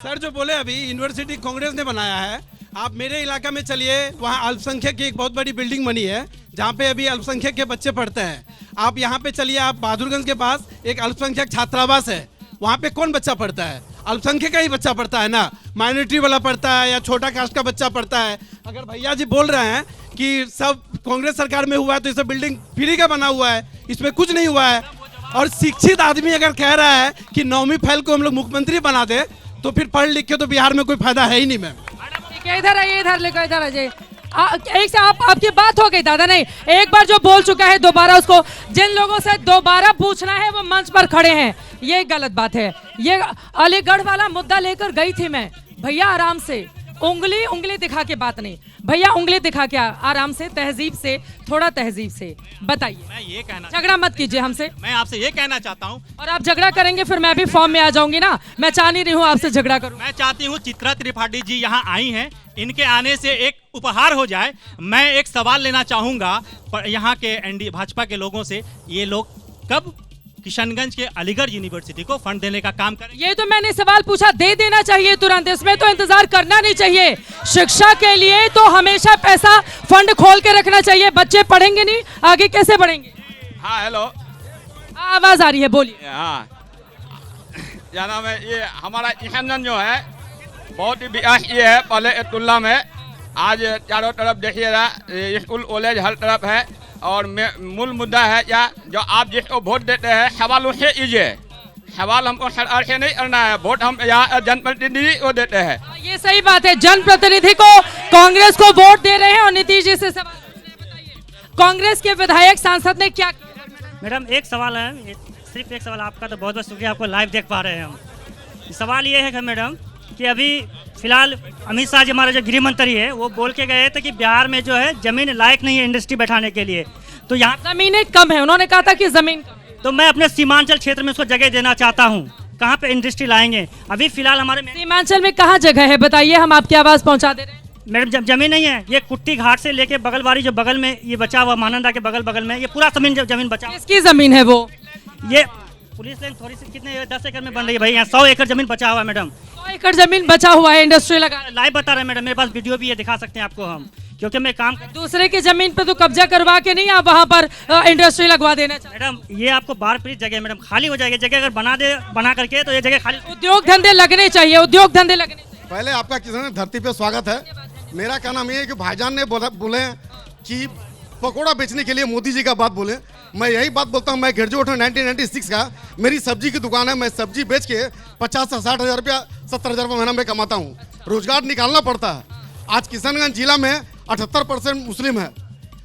Sir जो बोले अभी यूनिवर्सिटी कांग्रेस ने बनाया है, आप मेरे इलाका में चलिए, वहाँ अल्पसंख्यक की एक बहुत बड़ी बिल्डिंग बनी है जहाँ पे अभी अल्पसंख्यक के बच्चे पढ़ते हैं। आप यहाँ पे चलिए, आप बहादुरगंज के पास एक अल्पसंख्यक छात्रावास है, वहाँ पे कौन बच्चा पढ़ता है? अल्पसंख्यक का ही बच्चा पढ़ता है ना, माइनॉरिटी वाला पढ़ता है या छोटा कास्ट का बच्चा पढ़ता है। अगर भैया जी बोल रहे हैं कि सब कांग्रेस सरकार में हुआ है तो इसे बिल्डिंग फ्री का बना हुआ है, इसमें कुछ नहीं हुआ है। और शिक्षित आदमी अगर कह रहा है कि 9वीं फेल को हम लोग मुख्यमंत्री बना दे तो फिर पढ़ लिख के तो बिहार में कोई फायदा है ही नहीं। मैम इधर आइए, इधर लेकर इधर आ जाइए। एक से आपकी बात हो गई दादा, नहीं एक बार जो बोल चुका है दोबारा उसको, जिन लोगों से दोबारा पूछना है वो मंच पर खड़े हैं, ये गलत बात है। ये अलीगढ़ वाला मुद्दा लेकर गई थी मैं, भैया आराम से, उंगली दिखा के बात नहीं भैया, उंगली दिखा के आराम से, तहजीब से, थोड़ा तहजीब से बताइए। मैं ये कहना, झगड़ा मत कीजिए हमसे। मैं आपसे ये कहना चाहता हूँ, और आप झगड़ा करेंगे फिर मैं भी फॉर्म में आ जाऊंगी ना, मैं चाह नहीं रही हूँ आपसे झगड़ा करूँ। मैं चाहती हूँ चित्रा त्रिपाठी जी यहाँ आई हैं, इनके आने से एक उपहार हो जाए। मैं एक सवाल लेना चाहूंगा यहाँ के एनडीए भाजपा के लोगों से, ये लोग कब किशनगंज के अलीगढ़ यूनिवर्सिटी को फंड देने का काम करें? ये तो मैंने सवाल पूछा, दे देना चाहिए तुरंत, इसमें तो इंतजार करना नहीं चाहिए। शिक्षा के लिए तो हमेशा पैसा फंड खोल के रखना चाहिए, बच्चे पढ़ेंगे नहीं आगे कैसे बढ़ेंगे? हाँ हेलो, आवाज आ रही है, बोलिए। हाँ क्या नाम है, ये हमारा किशनगंज जो है बहुत ही विकास ये है पहले की तुलना में। आज चारों तरफ देखिएगा स्कूल कॉलेज हर तरफ है, और मूल मुद्दा है क्या, जो आप जिसको वोट देते हैं सवाल उससे कीजिए, सवाल हमको सरकार से नहीं करना है, वोट हम यहाँ जनप्रतिनिधि को देते हैं। ये सही बात है, जनप्रतिनिधि को कांग्रेस को वोट दे रहे हैं और नीतीश जी से सवाल पूछ रहे हैं। बताइए कांग्रेस के विधायक सांसद ने क्या किया? मैडम एक सवाल है, सिर्फ एक सवाल आपका, तो बहुत बहुत शुक्रिया, आपको लाइव देख पा रहे हैं हम। सवाल ये है कि मैडम कि अभी फिलहाल अमित शाह जी हमारे जो गृह मंत्री है वो बोल के गए थे कि बिहार में जो है जमीन लायक नहीं है इंडस्ट्री बैठाने के लिए, तो यहाँ जमीनें कम है, उन्होंने कहा था कि जमीन कम है। तो मैं अपने सीमांचल क्षेत्र में उसको जगह देना चाहता हूँ, कहाँ पे इंडस्ट्री लाएंगे? अभी फिलहाल हमारे सीमांचल में कहाँ जगह है बताइए, हम आपकी आवाज पहुँचा दे रहे हैं। मैडम जमीन नहीं है, ये कुट्टी घाट से लेके बगलवाड़ी जो बगल में ये बचा हुआ महानंदा के बगल में ये पूरा जमीन बचा। किसकी जमीन है वो? ये पुलिस लाइन थोड़ी सी कितने 10 एकड़ में बन रही है भाई, यहाँ 100 एकड़ जमीन बचा हुआ है मैडम। 100 एकड़ जमीन बचा हुआ है इंडस्ट्री लगा, लाइव बता रहे हैं मैडम, मेरे पास वीडियो भी है, दिखा सकते हैं आपको हम, क्योंकि मैं काम दूसरे की जमीन पे तो कब्जा करवा के नहीं आप वहाँ पर इंडस्ट्री लगवा देना चाहिए। मैडम ये आपको बार प्लीज जगह मैडम खाली हो जाएगी, जगह अगर बना करके तो ये जगह खाली। उद्योग धंधे लगने चाहिए, उद्योग धंधे लगने चाहिए। पहले आपका किसान धरती पे स्वागत है। मेरा कहना ये है कि भाईजान ने बोले कि पकोड़ा बेचने के लिए मोदी जी का बात बोले, मैं यही बात बोलता हूँ। मैं ग्रेजुएट हूँ 1996 का, मेरी सब्जी की दुकान है, मैं सब्जी बेच के 50 से 60 हज़ार रुपया 70 हज़ार रुपये महीना में कमाता हूँ। रोजगार निकालना पड़ता है। आज किशनगंज जिला में 78% मुस्लिम है,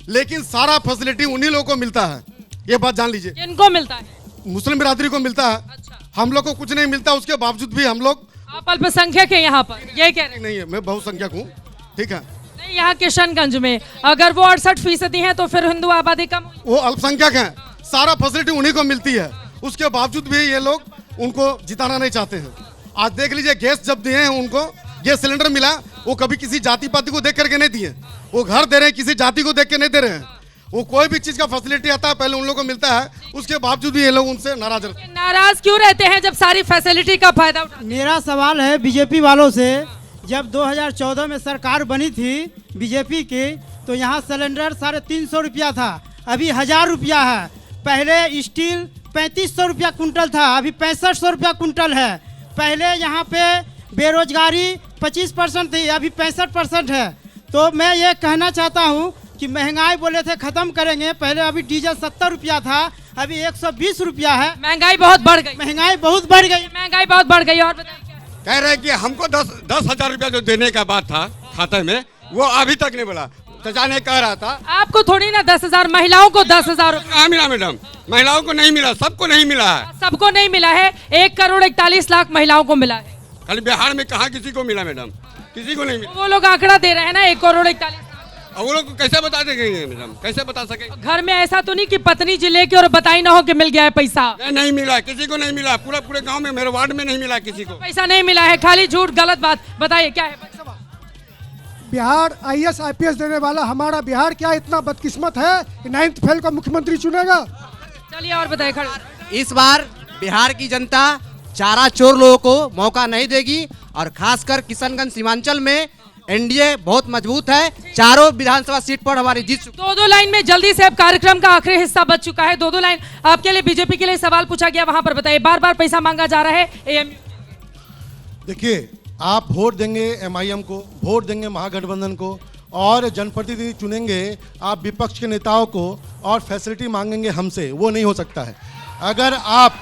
लेकिन सारा फैसिलिटी उन्हीं लोगों को मिलता है, ये बात जान लीजिए। किनको मिलता है? मुस्लिम बिरादरी को मिलता है। अच्छा। हम लोग को कुछ नहीं मिलता, उसके बावजूद भी हम लोग, आप अल्पसंख्यक है यहाँ पर, ये कह रहे हैं? नहीं है, मैं बहुसंख्यक हूँ, ठीक है। नहीं, यहाँ किशनगंज में अगर वो 68% है तो फिर हिंदू आबादी कम हुई। वो अल्पसंख्यक हैं, सारा फैसिलिटी उन्हीं को मिलती है, उसके बावजूद भी ये लोग उनको जिताना नहीं चाहते हैं। आज देख लीजिए, गैस जब दिए हैं उनको, गैस सिलेंडर मिला, वो कभी किसी जाति पाति को देख करके नहीं दिए, वो घर दे रहे हैं, किसी जाति को देख के नहीं दे रहे हैं। वो कोई भी चीज का फैसिलिटी आता है पहले उन लोगों को मिलता है, उसके बावजूद भी ये लोग उनसे नाराज रहते हैं। नाराज क्यों रहते हैं जब सारी फैसिलिटी का फायदा उठाते हैं? मेरा सवाल है बीजेपी वालों से, जब 2014 में सरकार बनी थी बीजेपी की, तो यहाँ सिलेंडर 350 रुपया था, अभी 1000 रुपया है। पहले स्टील 3500 रुपया कुंटल था, अभी 6500 रुपया कुंटल है। पहले यहाँ पे बेरोजगारी 25% थी, अभी 65% है। तो मैं ये कहना चाहता हूँ कि महंगाई बोले थे ख़त्म करेंगे, पहले अभी डीजल 70 रुपया था, अभी 120 रुपया है। महंगाई बहुत बढ़ गई, महंगाई बहुत बढ़ गई, महंगाई बहुत बढ़ गई। और बताइए कह रहे हैं कि हमको 10 हज़ार रुपया जो देने का बात था खाते में, वो अभी तक नहीं बोला। चाचा ने कह रहा था आपको थोड़ी ना 10,000, महिलाओं को 10,000 कहाँ मिला मैडम? महिलाओं को नहीं मिला, सबको नहीं मिला है। सबको नहीं मिला है, 1,41,00,000 महिलाओं को मिला है। खाली बिहार में कहाँ किसी को मिला मैडम? किसी को नहीं मिला। वो लोग आंकड़ा दे रहे हैं ना 1,41,00,000। और वो लोग कैसे बता देंगे मैडम, कैसे बता सकेंगे? घर में ऐसा तो नहीं कि पत्नी जी लेके और बताई ना हो कि मिल गया है पैसा? नहीं मिला, किसी को नहीं मिला, पूरे गांव में, मेरे वार्ड में नहीं मिला किसी को। पैसा नहीं मिला है, खाली झूठ गलत बात। बताइए क्या है? बिहार IAS IPS देने वाला हमारा बिहार क्या इतना बदकिस्मत है कि 9th फेल का मुख्यमंत्री चुनेगा? चलिए और बताइए। खड़े इस बार बिहार की जनता चारा चोर लोगों को मौका नहीं देगी। और खासकर किशनगंज सीमांचल में एनडीए बहुत मजबूत है। चारों विधानसभा सीट पर हमारी जीत। दो लाइन में जल्दी से अब कार्यक्रम का आखिरी हिस्सा बच चुका है। दो लाइन आपके लिए, बीजेपी के लिए सवाल पूछा गया, वहां पर बताइए। बार बार पैसा मांगा जा रहा है एएमयू। देखिए, आप वोट देंगे एमआईएम को, वोट देंगे महागठबंधन को, और जनप्रतिनिधि चुनेंगे आप विपक्ष के नेताओं को, और फैसिलिटी मांगेंगे हमसे। वो नहीं हो सकता है। अगर आप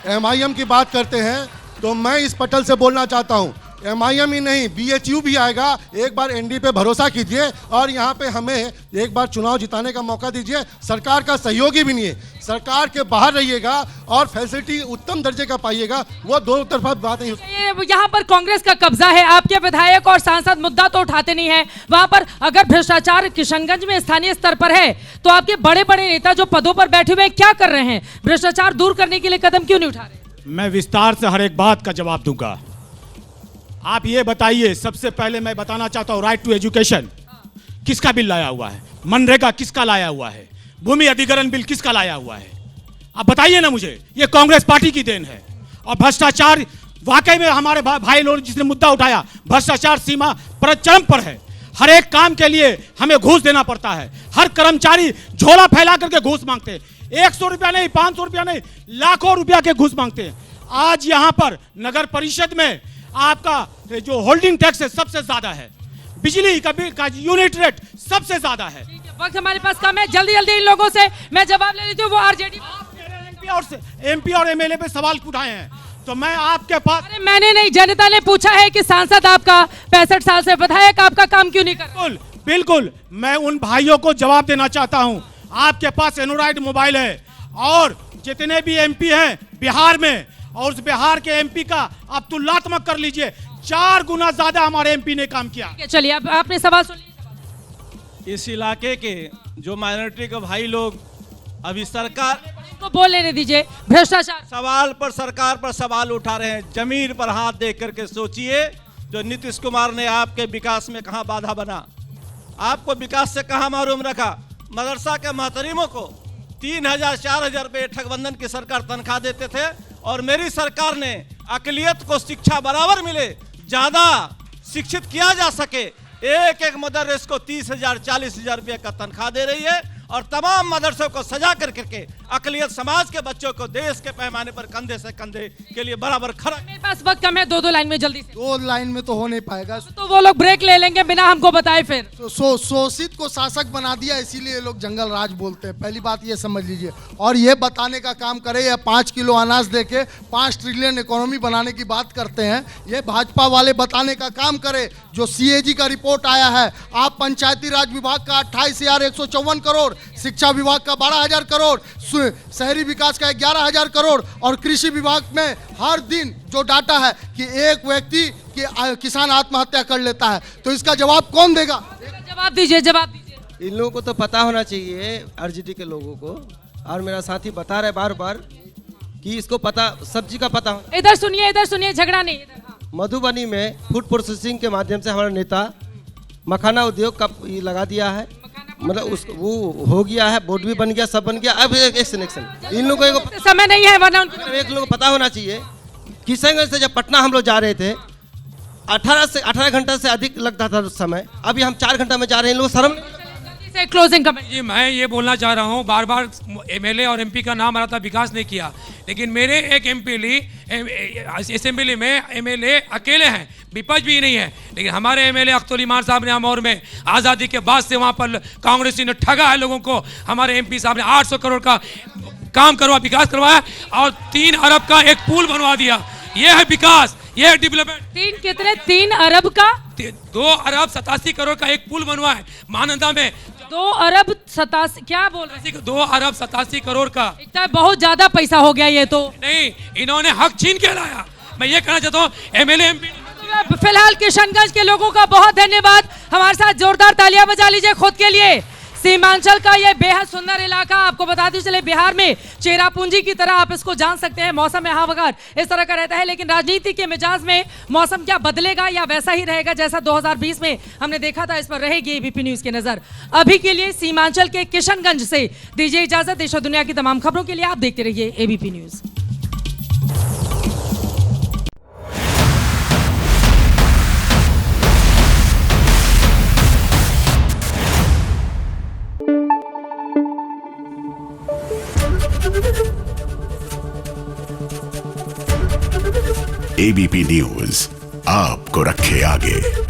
एमआईएम की बात करते हैं तो मैं इस पटल से बोलना चाहता हूं, एमआईएम ही नहीं बीएचयू भी आएगा। एक बार एनडीए पे भरोसा कीजिए और यहाँ पे हमें एक बार चुनाव जिताने का मौका दीजिए। सरकार का सहयोगी भी नहीं है, सरकार के बाहर रहिएगा और फैसिलिटी उत्तम दर्जे का पाइएगा। वो दो तरफा बात नहीं। यहाँ पर कांग्रेस का कब्जा है, आपके विधायक और सांसद मुद्दा तो उठाते नहीं है। वहां पर अगर भ्रष्टाचार किशनगंज में स्थानीय स्तर पर है तो आपके बड़े बड़े नेता जो पदों पर बैठे हुए हैं क्या कर रहे हैं? भ्रष्टाचार दूर करने के लिए कदम क्यों नहीं उठा रहे? मैं विस्तार से हर एक बात का जवाब दूंगा। आप ये बताइए, सबसे पहले मैं बताना चाहता हूँ, राइट टू एजुकेशन किसका बिल लाया हुआ है? मनरेगा किसका लाया हुआ है? भूमि अधिग्रहण बिल किसका लाया हुआ है? आप बताइए ना मुझे। ये कांग्रेस पार्टी की देन है। और भ्रष्टाचार वाकई में हमारे भाई लोग जिसने मुद्दा उठाया, भ्रष्टाचार सीमा पर चरम पर है। हर एक काम के लिए हमें घूस देना पड़ता है। हर कर्मचारी झोला फैला करके घूस मांगते हैं। 100 रुपया नहीं, 500 रुपया नहीं, लाखों रुपया के घूस मांगते हैं। आज यहाँ पर नगर परिषद में आपका जो होल्डिंग टैक्स है सबसे ज्यादा है, बिजली का यूनिट रेट सबसे ज्यादा है। वक्त हमारे पास कम है, जल्दी जल्दी इन लोगों से मैं जवाब ले लेती हूँ। वो आरजेडी एमपी और एमएलए पे सवाल उठाए हैं तो मैं आपके पास। अरे मैंने नहीं, जनता ने पूछा है कि सांसद आपका 65 साल से विधायक आपका काम क्यों नहीं कर? बिल्कुल बिल्कुल, मैं उन भाइयों को जवाब देना चाहता हूं। आपके पास एंड्रॉइड मोबाइल है और जितने भी एमपी हैं बिहार में, और उस बिहार के एमपी का आप तुलनात्मक कर लीजिए, 4 गुना ज्यादा हमारे एमपी ने काम किया। चलिए अब आपने सवाल सुन लिया। इस इलाके के जो माइनॉरिटी के भाई लोग अभी सरकार को बोल लेने दीजिए। भ्रष्टाचार सवाल पर सरकार पर सवाल उठा रहे हैं। जमीन पर हाथ दे करके सोचिए, जो नीतीश कुमार ने आपके विकास में कहां बाधा बना, आपको विकास से कहां महरूम रखा। मदरसा के महतरीमों को 3000 4000 रुपये ठगबंधन की सरकार तनख्वाह देते थे, और मेरी सरकार ने अकलियत को शिक्षा बराबर मिले, ज्यादा शिक्षित किया जा सके, एक मदरसे को 30,000 40,000 रुपये का तनख्वाह दे रही है, और तमाम मदरसों को सजा करके अकलियत समाज के बच्चों को देश के पैमाने पर कंधे से कंधे के लिए बराबर खड़ा। मेरे पास वक्त कम है, दो लाइन में जल्दी से। 2 लाइन में तो हो नहीं पाएगा। तो वो लोग ब्रेक ले लेंगे बिना हमको बताए फिर। शोषित को शासक बना दिया, इसीलिए ये लोग जंगल राज बोलते हैं। पहली बात ये समझ लीजिए, और ये बताने का काम करे, या 5 किलो अनाज देके 5 ट्रिलियन इकोनॉमी बनाने की बात करते हैं, ये भाजपा वाले बताने का काम करे। जो सीएजी का रिपोर्ट आया है, आप पंचायती राज विभाग का 28,154 करोड़, शिक्षा विभाग का 12,000 करोड़, शहरी विकास का 11,000 करोड़, और कृषि विभाग में हर दिन जो डाटा है कि एक व्यक्ति कि किसान आत्महत्या कर लेता है, तो इसका जवाब कौन देगा? जवाब दीजिए, जवाब दीजिए। इन लोगों को तो पता होना चाहिए, आरजेडी के लोगों को, और मेरा साथी बता रहे बार बार कि इसको पता, सब्जी का पता। इधर सुनिए, झगड़ा नहीं। मधुबनी में फूड प्रोसेसिंग के माध्यम से हमारा नेता मखाना उद्योग का लगा दिया है, मतलब वो हो गया है, बोर्ड भी बन गया, सब बन गया। अब एक सिलेक्शन इन लोगों को समय नहीं है, वरना एक लोगों को पता होना चाहिए। किशनगंज से जब पटना हम लोग जा रहे थे, 18 घंटा से अधिक लगता था उस समय, अभी हम 4 घंटा में जा रहे हैं। लोग शर्म से क्लोजिंग कमेंट। जी मैं ये बोलना चाह रहा हूँ, बार बार एमएलए और एमपी का नाम आ रहा था, विकास नहीं किया, लेकिन मेरे एक एमपी असेंबली में एमएलए अकेले हैं, विपक्ष भी नहीं है, लेकिन हमारे एमएलए अख्तर ईमान साहब ने अमौर में आज़ादी के बाद से वहाँ पर कांग्रेसी ने ठगा है लोगों को। हमारे एमपी साहब ने 800 करोड़ का काम करवा, विकास करवाया, और 3 अरब का एक पुल बनवा दिया। ये है विकास, ये है डेवलपमेंट। 3 अरब का 2 अरब 87 करोड़ का एक पुल बनवा है महानंदा में। 2 अरब 87 क्या बोल रहे हैं? 2 अरब 87 करोड़ का, बहुत ज्यादा पैसा हो गया ये तो। नहीं, इन्होंने हक छीन के लाया। मैं ये कहना चाहता हूँ एमएलए एमपी। फिलहाल किशनगंज के लोगों का बहुत धन्यवाद। हमारे साथ जोरदार तालियां बजा लीजिए खुद के लिए। सीमांचल का ये बेहद सुंदर इलाका, आपको बताते चले बिहार में चेरापूंजी की तरह आप इसको जान सकते हैं। मौसम यहाँ वगैरह इस तरह का रहता है, लेकिन राजनीति के मिजाज में मौसम क्या बदलेगा या वैसा ही रहेगा जैसा 2020 में हमने देखा था, इस पर रहेगी एबीपी न्यूज की नजर। अभी के लिए सीमांचल के किशनगंज से दीजिए इजाजत। देश और दुनिया की तमाम खबरों के लिए आप देखते रहिए एबीपी न्यूज। एबीपी न्यूज आपको रखे आगे।